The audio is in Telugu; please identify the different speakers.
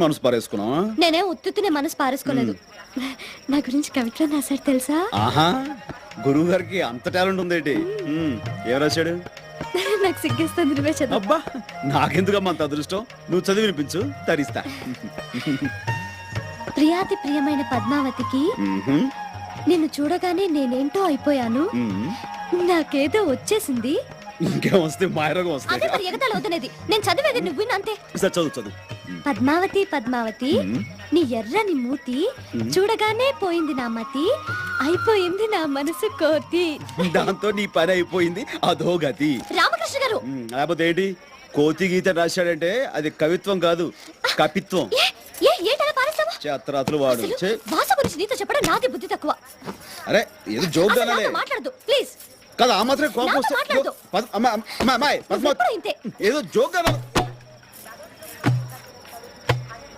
Speaker 1: మనసు పారేసుకున్నావా?
Speaker 2: నేనే ఉత్తునే మనసు పారేసుకోలేదు. నా గురించి కవిత్వం రాశాడు తెలుసా?
Speaker 1: ఆహా, గురువు గారికి అంత టాలెంట్ ఉందేంటి? ఏం రాశాడు?
Speaker 2: నాకు సిగ్గేస్తుంది, నువ్వే చదువు.
Speaker 1: అబ్బా, నాకెందుకమ్మా అంత అదృష్టం? నువ్వు చదివి వినిపించు, తరిస్తా.
Speaker 2: ప్రియాతి ప్రియమైన పద్మావతికి నిన్ను చూడగానే నేనేంటో అయిపోయాను. నాకేదో వచ్చేసింది.
Speaker 1: ఇంకేం వస్తే మాయరోగం వస్తాయి.
Speaker 2: అదే మరి ఎగతాళి అవుతున్నది. నేను చదివేది నువ్వు వినంతే.
Speaker 1: చదువు చదువు.
Speaker 2: పద్మావతి పద్మావతి నీ ఎర్రని మూతి చూడగానే పోయింది నా మతి, అయిపోయింది నా మనసు కోతి.
Speaker 1: దాంతో నీ పని అయిపోయింది, అదో గతి.
Speaker 2: రామకృష్ణ గారు,
Speaker 1: లేకపోతే ఏంటి? కోతి గీత రాశాడంటే అది కవిత్వం కాదు, కపిత్వం. చేతరాతులు వాడు.
Speaker 2: భాష గురించి నీతో చెప్పడం నాది బుద్ధి తక్కువ.
Speaker 1: అరే ఏదో జోక్
Speaker 2: మాట్లాడదు ప్లీజ్.
Speaker 1: కదా, ఆ మాత్రం కోపం వస్తే ఏదో జోక్